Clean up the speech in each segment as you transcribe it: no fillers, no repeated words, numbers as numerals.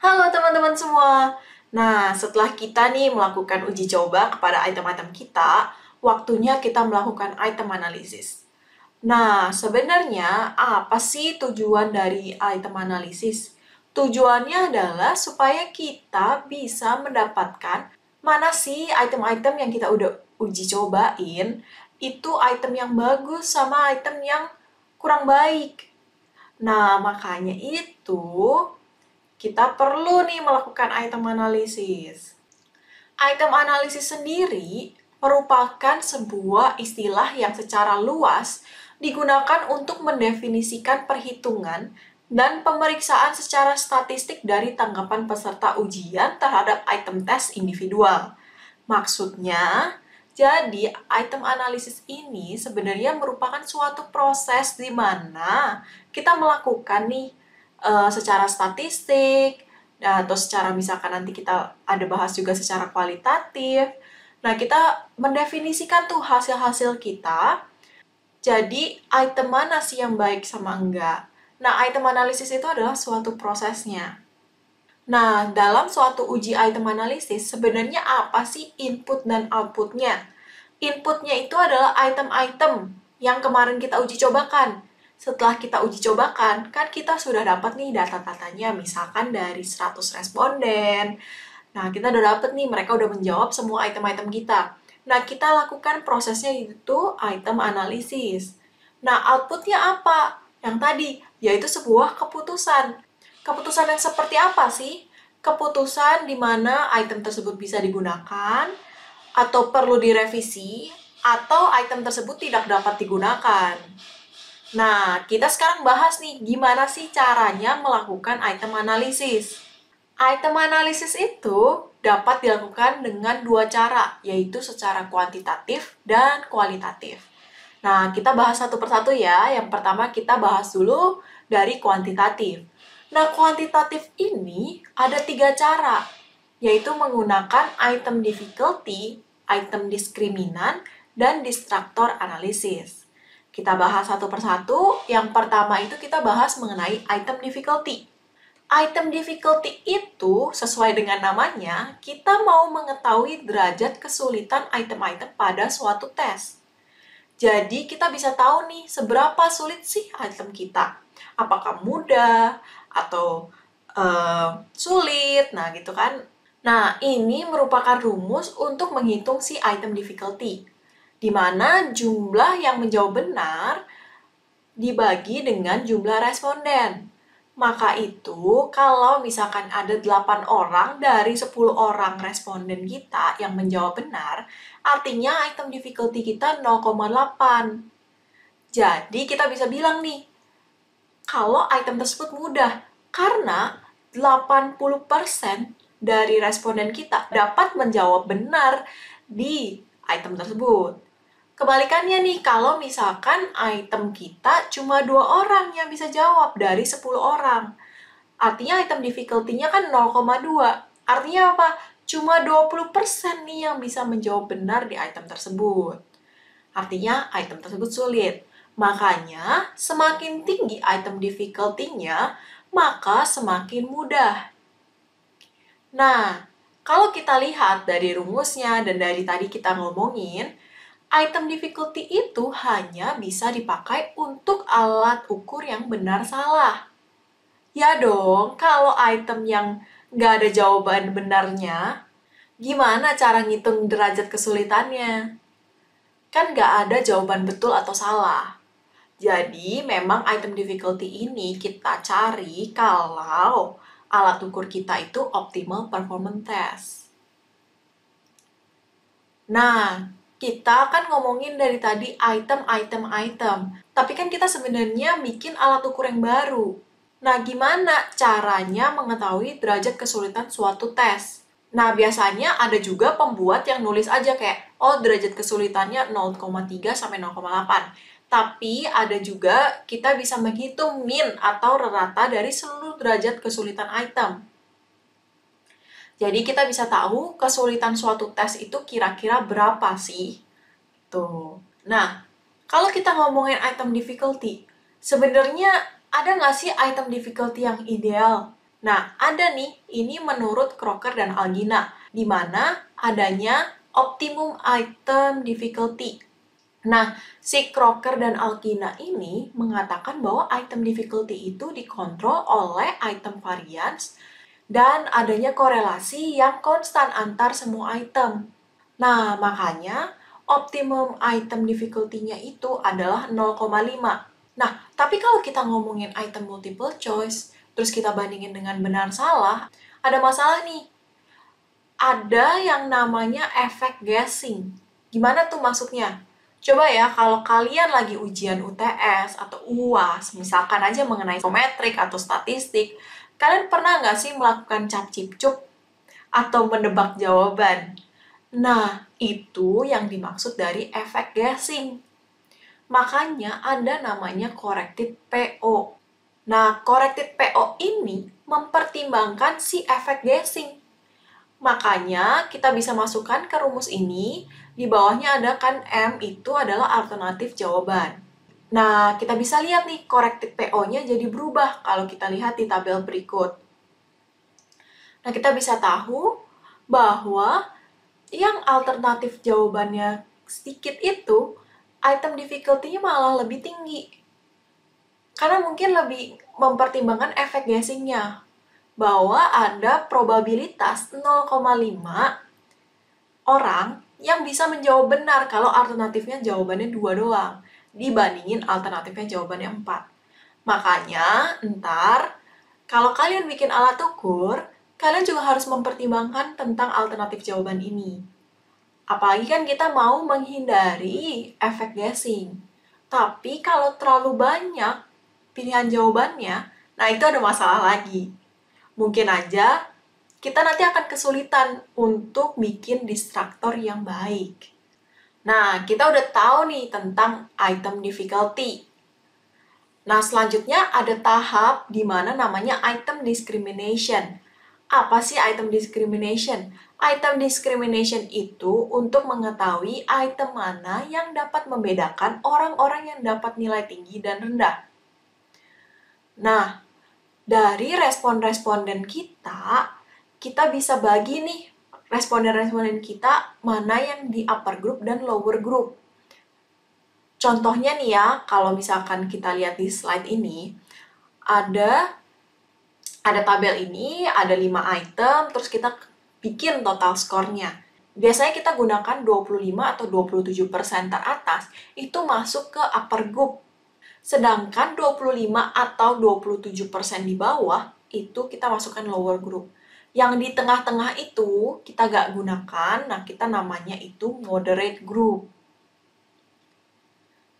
Halo teman-teman semua. Nah, setelah kita nih melakukan uji coba kepada item-item kita, waktunya kita melakukan item analisis. Nah, sebenarnya apa sih tujuan dari item analisis? Tujuannya adalah supaya kita bisa mendapatkan mana sih item-item yang kita udah uji cobain, itu item yang bagus sama item yang kurang baik. Nah, makanya itu kita perlu nih melakukan item analisis. Item analisis sendiri merupakan sebuah istilah yang secara luas digunakan untuk mendefinisikan perhitungan dan pemeriksaan secara statistik dari tanggapan peserta ujian terhadap item tes individual. Maksudnya, jadi item analisis ini sebenarnya merupakan suatu proses di mana kita melakukan nih secara statistik, atau secara misalkan nanti kita ada bahas juga secara kualitatif. Nah, kita mendefinisikan tuh hasil-hasil kita, jadi item mana sih yang baik sama enggak. Nah, item analisis itu adalah suatu prosesnya. Nah, dalam suatu uji item analisis, sebenarnya apa sih input dan outputnya? Inputnya itu adalah item-item yang kemarin kita uji cobakan. Setelah kita uji cobakan, kan kita sudah dapat nih data-datanya, misalkan dari 100 responden. Nah, kita udah dapat nih, mereka udah menjawab semua item-item kita. Nah, kita lakukan prosesnya itu item analisis. Nah, outputnya apa? Yang tadi, yaitu sebuah keputusan. Keputusan yang seperti apa sih? Keputusan di mana item tersebut bisa digunakan, atau perlu direvisi, atau item tersebut tidak dapat digunakan. Nah, kita sekarang bahas nih, gimana sih caranya melakukan item analisis. Item analisis itu dapat dilakukan dengan dua cara, yaitu secara kuantitatif dan kualitatif. Nah, kita bahas satu persatu ya. Yang pertama kita bahas dulu dari kuantitatif. Nah, kuantitatif ini ada tiga cara, yaitu menggunakan item difficulty, item diskriminan, dan distractor analisis. Kita bahas satu persatu. Yang pertama itu kita bahas mengenai item difficulty. Item difficulty itu, sesuai dengan namanya, kita mau mengetahui derajat kesulitan item-item pada suatu tes. Jadi, kita bisa tahu nih, seberapa sulit sih item kita. Apakah mudah, atau sulit, nah gitu kan. Nah, ini merupakan rumus untuk menghitung si item difficulty, di mana jumlah yang menjawab benar dibagi dengan jumlah responden. Maka itu, kalau misalkan ada 8 orang dari 10 orang responden kita yang menjawab benar, artinya item difficulty kita 0,8. Jadi, kita bisa bilang nih, kalau item tersebut mudah, karena 80% dari responden kita dapat menjawab benar di item tersebut. Kebalikannya nih, kalau misalkan item kita cuma 2 orang yang bisa jawab dari 10 orang. Artinya item difficulty-nya kan 0,2. Artinya apa? Cuma 20% nih yang bisa menjawab benar di item tersebut. Artinya item tersebut sulit. Makanya, semakin tinggi item difficulty-nya, maka semakin mudah. Nah, kalau kita lihat dari rumusnya dan dari tadi kita ngomongin, item difficulty itu hanya bisa dipakai untuk alat ukur yang benar salah. Ya dong, kalau item yang nggak ada jawaban benarnya, gimana cara ngitung derajat kesulitannya? Kan nggak ada jawaban betul atau salah. Jadi, memang item difficulty ini kita cari kalau alat ukur kita itu optimal performance test. Nah, kita kan ngomongin dari tadi item. Tapi kan kita sebenarnya bikin alat ukur yang baru. Nah, gimana caranya mengetahui derajat kesulitan suatu tes? Nah, biasanya ada juga pembuat yang nulis aja kayak, oh derajat kesulitannya 0,3 sampai 0,8. Tapi ada juga kita bisa menghitung min atau rata dari seluruh derajat kesulitan item. Jadi kita bisa tahu kesulitan suatu tes itu kira-kira berapa sih? Tuh. Nah, kalau kita ngomongin item difficulty, sebenarnya ada nggak sih item difficulty yang ideal? Nah, ada nih, ini menurut Crocker dan Algina, di mana adanya optimum item difficulty. Nah, si Crocker dan Algina ini mengatakan bahwa item difficulty itu dikontrol oleh item variance dan adanya korelasi yang konstan antar semua item. Nah, makanya optimum item difficulty-nya itu adalah 0,5. Nah, tapi kalau kita ngomongin item multiple choice, terus kita bandingin dengan benar salah, ada masalah nih. Ada yang namanya efek guessing. Gimana tuh maksudnya? Coba ya, kalau kalian lagi ujian UTS atau UAS, misalkan aja mengenai psikometrik atau statistik, kalian pernah nggak sih melakukan cap-cip-cup atau menebak jawaban? Nah, itu yang dimaksud dari efek guessing. Makanya ada namanya corrected PO. Nah, corrected PO ini mempertimbangkan si efek guessing. Makanya kita bisa masukkan ke rumus ini, di bawahnya ada kan M itu adalah alternatif jawaban. Nah, kita bisa lihat nih corrected PO-nya jadi berubah kalau kita lihat di tabel berikut. Nah, kita bisa tahu bahwa yang alternatif jawabannya sedikit itu, item difficulty-nya malah lebih tinggi. Karena mungkin lebih mempertimbangkan efek guessing-nya. Bahwa ada probabilitas 0,5 orang yang bisa menjawab benar kalau alternatifnya jawabannya 2 doang. Dibandingin alternatifnya jawabannya 4. Makanya, ntar kalau kalian bikin alat ukur, kalian juga harus mempertimbangkan tentang alternatif jawaban ini. Apalagi kan kita mau menghindari efek guessing. Tapi kalau terlalu banyak pilihan jawabannya, nah itu ada masalah lagi. Mungkin aja kita nanti akan kesulitan untuk bikin distraktor yang baik. Nah, kita udah tahu nih tentang item difficulty. Nah, selanjutnya ada tahap di mana namanya item discrimination. Apa sih item discrimination? Item discrimination itu untuk mengetahui item mana yang dapat membedakan orang-orang yang dapat nilai tinggi dan rendah. Nah, dari responden kita bisa bagi nih responden-responden kita mana yang di upper group dan lower group. Contohnya nih ya, kalau misalkan kita lihat di slide ini, ada tabel ini, ada 5 item, terus kita bikin total skornya. Biasanya kita gunakan 25 atau 27% teratas, itu masuk ke upper group. Sedangkan 25 atau 27% di bawah, itu kita masukkan lower group. Yang di tengah-tengah itu kita nggak gunakan, nah kita namanya itu moderate group.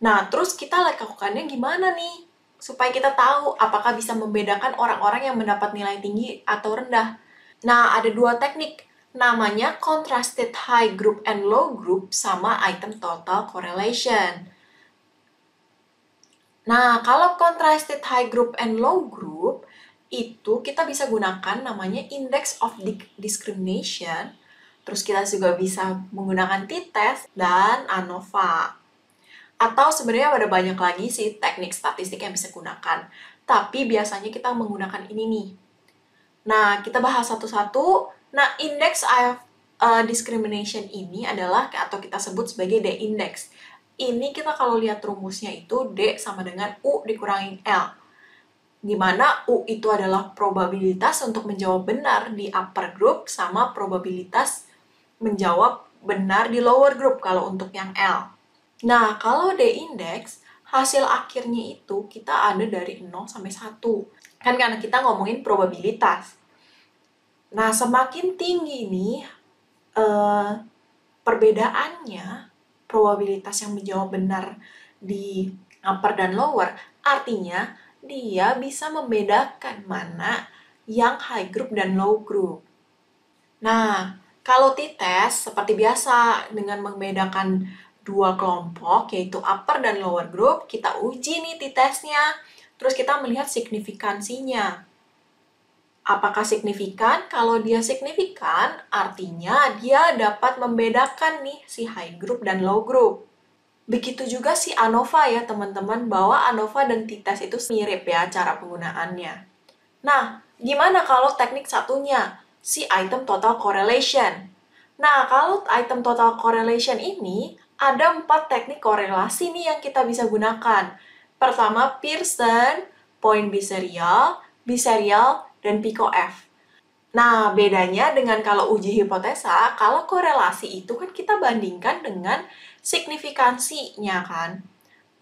Nah, terus kita lakukannya gimana nih? Supaya kita tahu apakah bisa membedakan orang-orang yang mendapat nilai tinggi atau rendah. Nah, ada 2 teknik. Namanya contrasted high group and low group sama item total correlation. Nah, kalau contrasted high group and low group, itu kita bisa gunakan namanya index of discrimination. Terus kita juga bisa menggunakan t-test dan ANOVA. Atau sebenarnya ada banyak lagi sih teknik statistik yang bisa gunakan. Tapi biasanya kita menggunakan ini nih. Nah, kita bahas satu-satu. Nah, index of discrimination ini adalah atau kita sebut sebagai D-index. Ini kita kalau lihat rumusnya itu D sama dengan U dikurangin L. Di mana U itu adalah probabilitas untuk menjawab benar di upper group sama probabilitas menjawab benar di lower group kalau untuk yang L. Nah, kalau D-index, hasil akhirnya itu kita ada dari 0 sampai 1. Kan karena kita ngomongin probabilitas. Nah, semakin tinggi nih perbedaannya, probabilitas yang menjawab benar di upper dan lower, artinya dia bisa membedakan mana yang high group dan low group. Nah, kalau t-test, seperti biasa dengan membedakan 2 kelompok, yaitu upper dan lower group, kita uji nih t-testnya. Terus kita melihat signifikansinya. Apakah signifikan? Kalau dia signifikan, artinya dia dapat membedakan nih si high group dan low group. Begitu juga si ANOVA ya teman-teman, bahwa ANOVA dan t-test itu mirip ya cara penggunaannya. Nah, Gimana kalau teknik satunya, si item total correlation? Nah, kalau item total correlation ini, ada 4 teknik korelasi nih yang kita bisa gunakan. Pertama, Pearson, point biserial, dan Pico-F. Nah, bedanya dengan kalau uji hipotesa, kalau korelasi itu kan kita bandingkan dengan signifikansinya kan,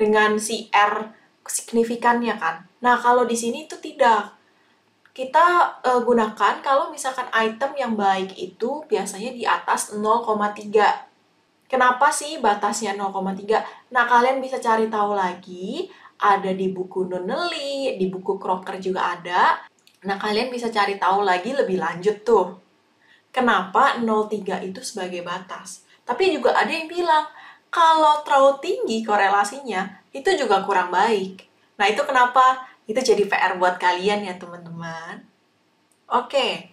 dengan si R signifikannya kan. Nah, kalau di sini itu tidak. Kita gunakan kalau misalkan item yang baik itu biasanya di atas 0,3. Kenapa sih batasnya 0,3? Nah, kalian bisa cari tahu lagi, ada di buku Nunnally, di buku Crocker juga ada. Nah, kalian bisa cari tahu lagi lebih lanjut tuh. Kenapa 0,3 itu sebagai batas? Tapi juga ada yang bilang, kalau terlalu tinggi korelasinya, itu juga kurang baik. Nah, itu kenapa? Itu jadi PR buat kalian ya, teman-teman. Oke.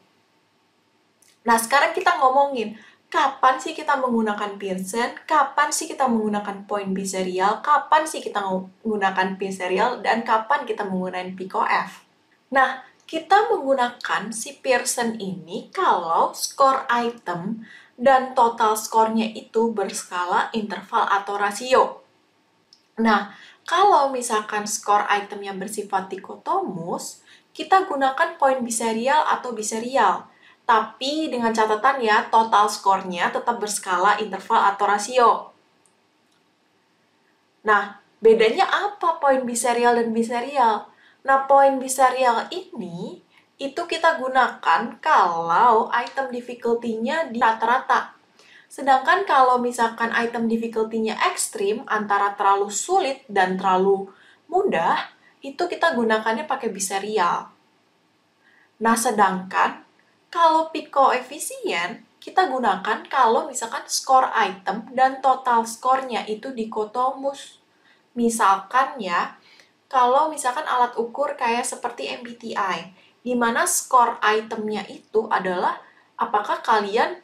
Nah, sekarang kita ngomongin, kapan sih kita menggunakan Pearson, kapan sih kita menggunakan point biserial, kapan sih kita menggunakan biserial, dan kapan kita menggunakan Pico-F. Nah, kita menggunakan si Pearson ini kalau skor item dan total skornya itu berskala interval atau rasio. Nah, kalau misalkan skor itemnya bersifat dikotomus, kita gunakan poin biserial atau biserial. Tapi dengan catatan ya, total skornya tetap berskala interval atau rasio. Nah, bedanya apa poin biserial dan biserial? Nah, poin biserial ini itu kita gunakan kalau item difficulty-nya di rata-rata. Sedangkan kalau misalkan item difficulty-nya ekstrim, antara terlalu sulit dan terlalu mudah, itu kita gunakannya pakai biserial. Nah, sedangkan kalau peak coefficient, kita gunakan kalau misalkan skor item dan total skornya itu dikotomus. Misalkan ya, kalau misalkan alat ukur kayak seperti MBTI, di mana skor itemnya itu adalah apakah kalian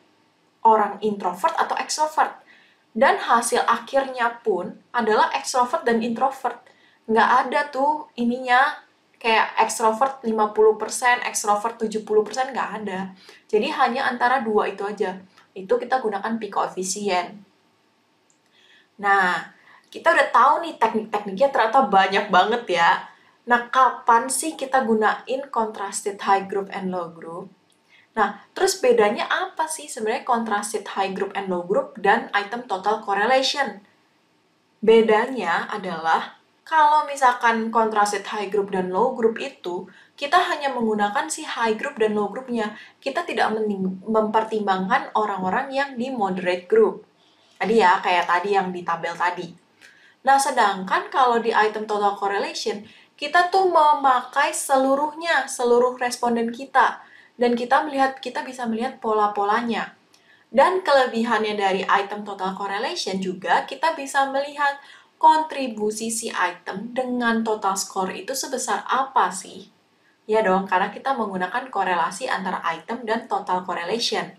orang introvert atau extrovert. Dan hasil akhirnya pun adalah extrovert dan introvert. Nggak ada tuh ininya kayak extrovert 50%, extrovert 70%, nggak ada. Jadi hanya antara dua itu aja. Itu kita gunakan peak coefficient. Nah, kita udah tahu nih teknik-tekniknya ternyata banyak banget ya. Nah, kapan sih kita gunain contrasted high group and low group? Nah, terus bedanya apa sih sebenarnya contrasted high group and low group dan item total correlation? Bedanya adalah kalau misalkan contrasted high group dan low group itu, kita hanya menggunakan si high group dan low groupnya. Kita tidak mempertimbangkan orang-orang yang di moderate group. Tadi ya, kayak tadi yang di tabel tadi. Nah, sedangkan kalau di item total correlation, kita tuh memakai seluruhnya, seluruh responden kita. Dan kita bisa melihat pola-polanya. Dan kelebihannya dari item total correlation juga, kita bisa melihat kontribusi si item dengan total score itu sebesar apa sih? Ya dong, karena kita menggunakan korelasi antara item dan total correlation.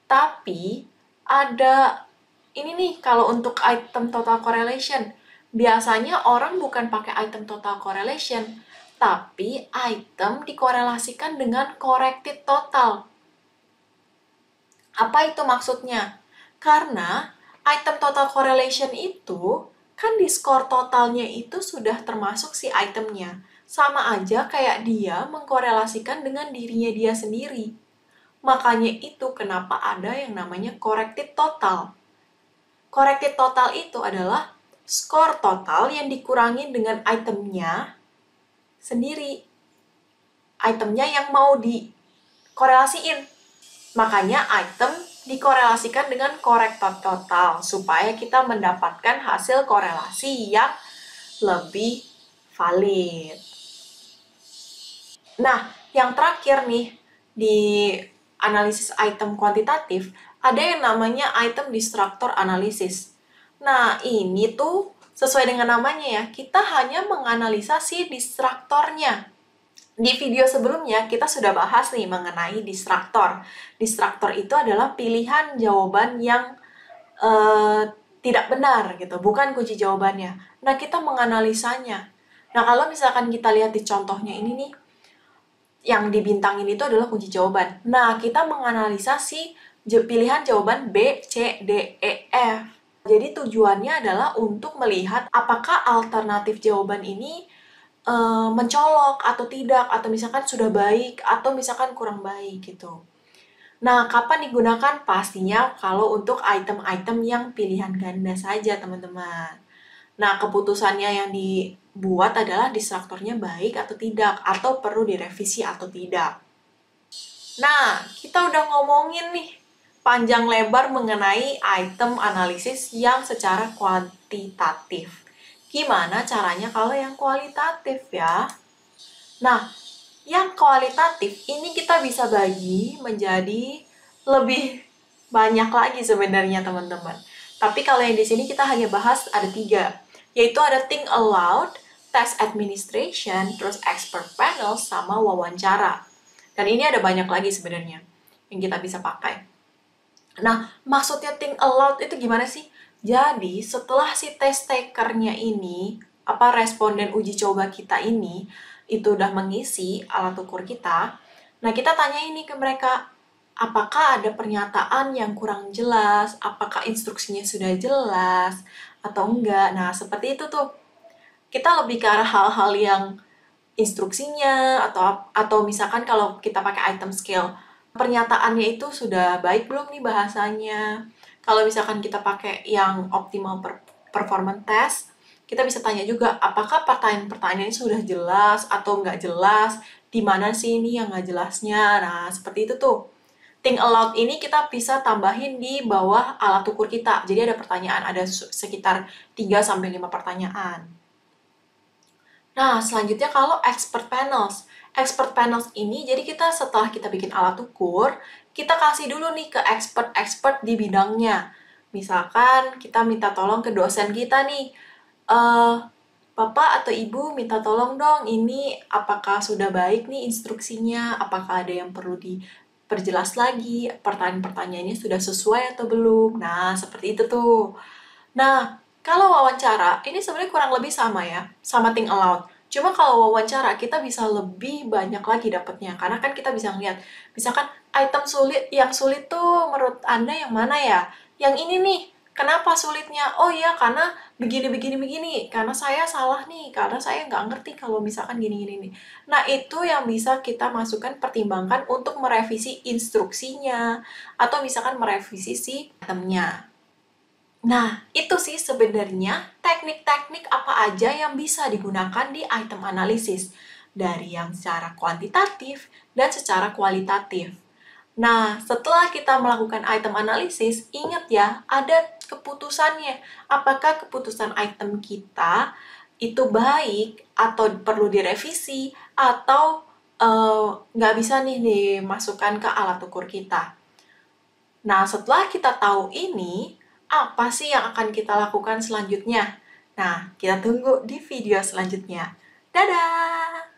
Tapi, ada ini nih, kalau untuk item total correlation, biasanya orang bukan pakai item total correlation, tapi item dikorelasikan dengan corrected total. Apa itu maksudnya? Karena item total correlation itu, kan di skor totalnya itu sudah termasuk si itemnya. Sama aja kayak dia mengkorelasikan dengan dirinya dia sendiri. Makanya itu kenapa ada yang namanya corrected total. Corrected total itu adalah skor total yang dikurangi dengan itemnya sendiri. Itemnya yang mau dikorelasiin. Makanya item dikorelasikan dengan corrected total supaya kita mendapatkan hasil korelasi yang lebih valid. Nah, yang terakhir nih di analisis item kuantitatif, ada yang namanya item destructor analysis. Nah, ini tuh sesuai dengan namanya ya, kita hanya menganalisa si destruktornya. Di video sebelumnya, kita sudah bahas nih mengenai destruktor. Destruktor itu adalah pilihan jawaban yang tidak benar gitu, bukan kunci jawabannya. Nah, kita menganalisanya. Nah, kalau misalkan kita lihat di contohnya ini nih, yang dibintangin itu adalah kunci jawaban. Nah, kita menganalisa si pilihan jawaban B, C, D, E, F. Jadi tujuannya adalah untuk melihat apakah alternatif jawaban ini mencolok atau tidak, atau misalkan sudah baik, atau misalkan kurang baik gitu. Nah, kapan digunakan? Pastinya kalau untuk item-item yang pilihan ganda saja, teman-teman. Nah, keputusannya yang dibuat adalah distrukturnya baik atau tidak, atau perlu direvisi atau tidak. Nah, kita udah ngomongin nih panjang lebar mengenai item analisis yang secara kuantitatif. Gimana caranya kalau yang kualitatif ya? Nah, yang kualitatif ini kita bisa bagi menjadi lebih banyak lagi sebenarnya teman-teman. Tapi kalau yang di sini kita hanya bahas ada 3, yaitu ada think aloud, test administration, terus expert panel, sama wawancara. Dan ini ada banyak lagi sebenarnya yang kita bisa pakai. Nah, maksudnya think aloud itu gimana sih? Jadi, setelah si test takernya ini, responden uji coba kita ini, itu udah mengisi alat ukur kita, nah kita tanya ini ke mereka, apakah ada pernyataan yang kurang jelas, apakah instruksinya sudah jelas, atau enggak. Nah, seperti itu tuh. Kita lebih ke arah hal-hal yang instruksinya, atau misalkan kalau kita pakai item scale, pernyataannya itu sudah baik belum nih bahasanya. Kalau misalkan kita pakai yang optimal performance test, kita bisa tanya juga apakah pertanyaan-pertanyaan ini sudah jelas atau nggak jelas, di mana sih ini yang nggak jelasnya. Nah, seperti itu tuh. Think aloud ini kita bisa tambahin di bawah alat ukur kita. Jadi ada pertanyaan, ada sekitar 3-5 pertanyaan. Nah, selanjutnya kalau expert panels. Expert panels ini, jadi kita setelah kita bikin alat ukur, kita kasih dulu nih ke expert-expert di bidangnya. Misalkan kita minta tolong ke dosen kita nih, Bapak atau Ibu minta tolong dong, ini apakah sudah baik nih instruksinya, apakah ada yang perlu diperjelas lagi, pertanyaan-pertanyaannya sudah sesuai atau belum. Nah, seperti itu tuh. Nah, kalau wawancara, ini sebenarnya kurang lebih sama ya, sama think aloud. Cuma kalau wawancara, kita bisa lebih banyak lagi dapatnya. Karena kan kita bisa ngeliat, misalkan item yang sulit tuh menurut Anda yang mana ya? Yang ini nih, kenapa sulitnya? Oh iya, karena begini. Karena saya salah nih, karena saya nggak ngerti kalau misalkan gini. Nah, itu yang bisa kita masukkan, pertimbangkan untuk merevisi instruksinya, atau misalkan merevisi si itemnya. Nah, itu sih sebenarnya teknik-teknik apa aja yang bisa digunakan di item analisis, dari yang secara kuantitatif dan secara kualitatif. Nah, setelah kita melakukan item analisis, ingat ya, ada keputusannya. Apakah keputusan item kita itu baik atau perlu direvisi, atau nggak bisa nih dimasukkan ke alat ukur kita. Nah, setelah kita tahu ini, apa sih yang akan kita lakukan selanjutnya? Nah, kita tunggu di video selanjutnya. Dadah!